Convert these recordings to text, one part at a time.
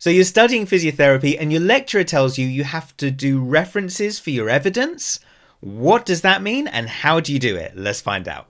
So you're studying physiotherapy and your lecturer tells you you have to do references for your evidence. What does that mean and how do you do it? Let's find out.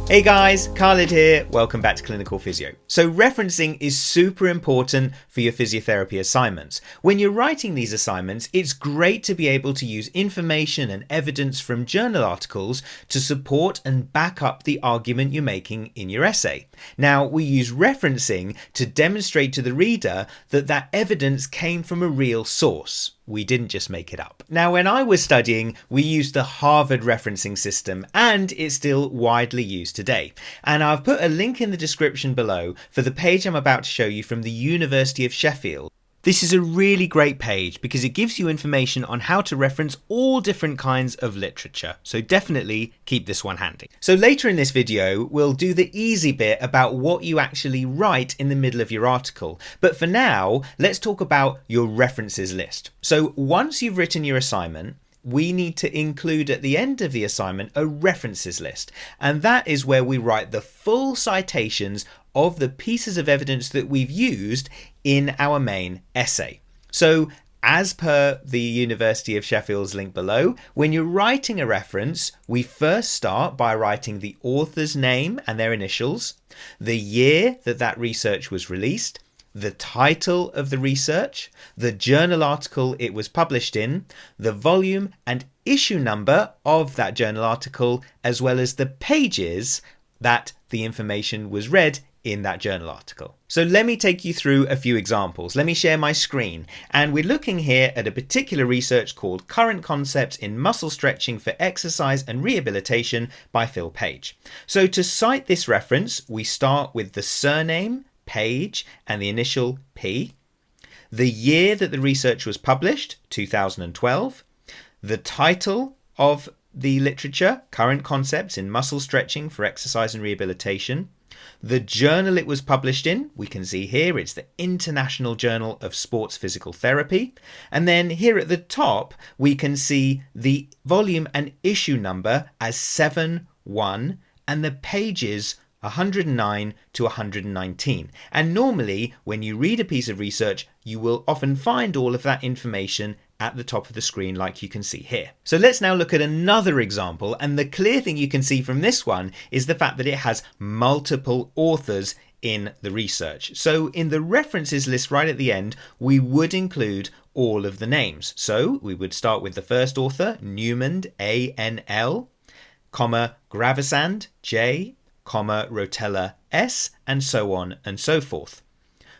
Hey guys, Khalid here. Welcome back to Clinical Physio. So referencing is super important for your physiotherapy assignments. When you're writing these assignments, it's great to be able to use information and evidence from journal articles to support and back up the argument you're making in your essay. Now, we use referencing to demonstrate to the reader that that evidence came from a real source. We didn't just make it up. Now, when I was studying, we used the Harvard referencing system and it's still widely used today. And I've put a link in the description below for the page I'm about to show you from the University of Sheffield. This is a really great page because it gives you information on how to reference all different kinds of literature. So definitely keep this one handy. So later in this video, we'll do the easy bit about what you actually write in the middle of your article. But for now, let's talk about your references list. So once you've written your assignment, we need to include at the end of the assignment a references list. And that is where we write the full citations of the pieces of evidence that we've used in our main essay. So as per the University of Sheffield's link below, when you're writing a reference, we first start by writing the author's name and their initials, the year that that research was released, the title of the research, the journal article it was published in, the volume and issue number of that journal article, as well as the pages that the information was read in that journal article. So let me take you through a few examples. Let me share my screen. And we're looking here at a particular research called Current Concepts in Muscle Stretching for Exercise and Rehabilitation by Phil Page. So to cite this reference, we start with the surname, Page, and the initial P, the year that the research was published, 2012, the title of the literature, Current Concepts in Muscle Stretching for Exercise and Rehabilitation, the journal it was published in, we can see here it's the International Journal of Sports Physical Therapy, and then here at the top we can see the volume and issue number as 7-1 and the pages 109 to 119. And normally when you read a piece of research, you will often find all of that information at the top of the screen like you can see here. So let's now look at another example, and the clear thing you can see from this one is the fact that it has multiple authors in the research. So in the references list right at the end, we would include all of the names. So we would start with the first author, Newman, A-N-L, comma, Gravesand, J, comma, Rotella, S, and so on and so forth.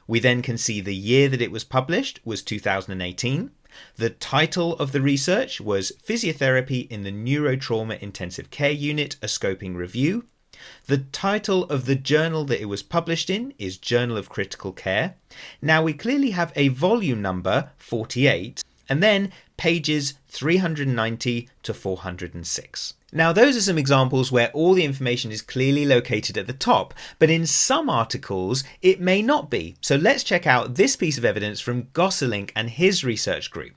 We then can see the year that it was published was 2018. The title of the research was Physiotherapy in the Neurotrauma Intensive Care Unit, a Scoping Review. The title of the journal that it was published in is Journal of Critical Care. Now we clearly have a volume number, 48, and then pages 390 to 406. Now those are some examples where all the information is clearly located at the top, but in some articles it may not be. So let's check out this piece of evidence from Gosselink and his research group.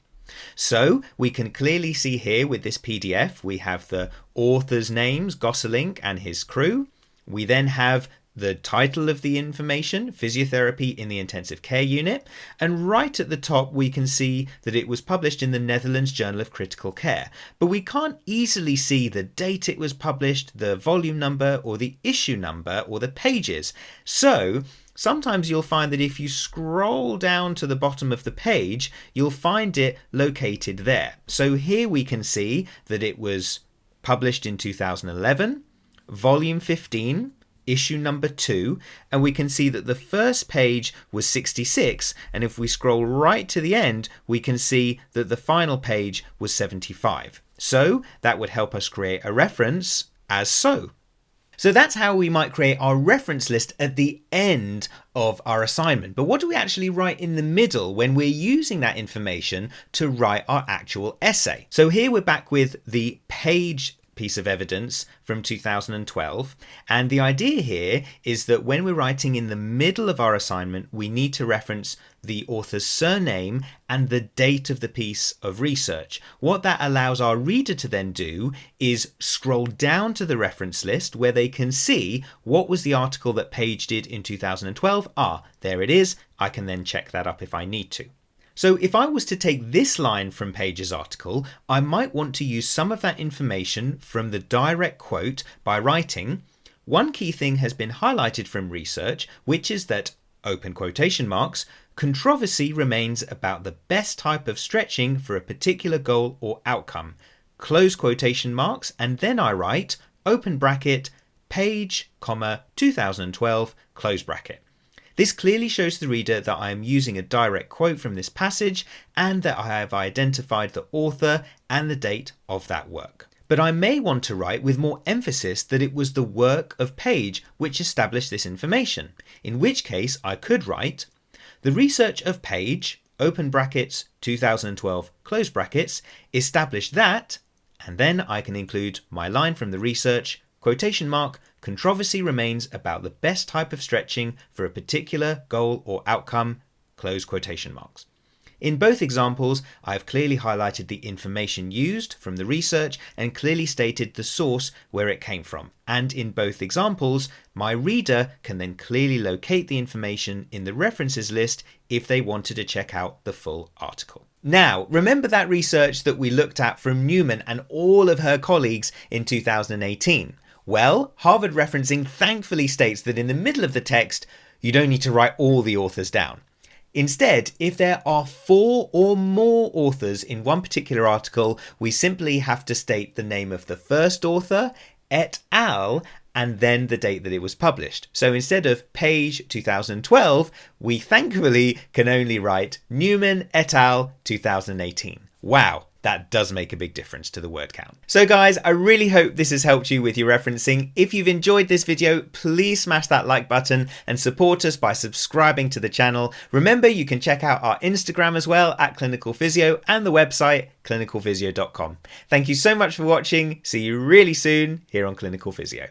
So we can clearly see here with this PDF, we have the author's names, Gosselink and his crew. We then have the title of the information, Physiotherapy in the Intensive Care Unit, and right at the top we can see that it was published in the Netherlands Journal of Critical Care, but we can't easily see the date it was published, the volume number or the issue number or the pages. So sometimes you'll find that if you scroll down to the bottom of the page, you'll find it located there. So here we can see that it was published in 2011, volume 15, issue number 2, and we can see that the first page was 66, and if we scroll right to the end we can see that the final page was 75. So that would help us create a reference as so. So that's how we might create our reference list at the end of our assignment. But what do we actually write in the middle when we're using that information to write our actual essay? So here we're back with the page piece of evidence from 2012. And the idea here is that when we're writing in the middle of our assignment, we need to reference the author's surname and the date of the piece of research. What that allows our reader to then do is scroll down to the reference list where they can see what was the article that Page did in 2012. There it is. I can then check that up if I need to. So if I was to take this line from Page's article, I might want to use some of that information from the direct quote by writing, one key thing has been highlighted from research, which is that, open quotation marks, controversy remains about the best type of stretching for a particular goal or outcome, close quotation marks, and then I write, open bracket, Page, 2012, close bracket. This clearly shows the reader that I am using a direct quote from this passage and that I have identified the author and the date of that work. But I may want to write with more emphasis that it was the work of Page which established this information, in which case I could write, the research of Page, open brackets, 2012, close brackets, established that, and then I can include my line from the research, quotation mark, controversy remains about the best type of stretching for a particular goal or outcome, close quotation marks. In both examples, I have clearly highlighted the information used from the research and clearly stated the source where it came from. And in both examples, my reader can then clearly locate the information in the references list if they wanted to check out the full article. Now, remember that research that we looked at from Newman and all of her colleagues in 2018? Well, Harvard referencing thankfully states that in the middle of the text, you don't need to write all the authors down. Instead, if there are 4 or more authors in one particular article, we simply have to state the name of the first author, et al., and then the date that it was published. So instead of Page 2012, we thankfully can only write Newman et al. 2018. Wow. That does make a big difference to the word count. So guys, I really hope this has helped you with your referencing. If you've enjoyed this video, please smash that like button and support us by subscribing to the channel. Remember, you can check out our Instagram as well at Clinical Physio and the website clinicalphysio.com. Thank you so much for watching. See you really soon here on Clinical Physio.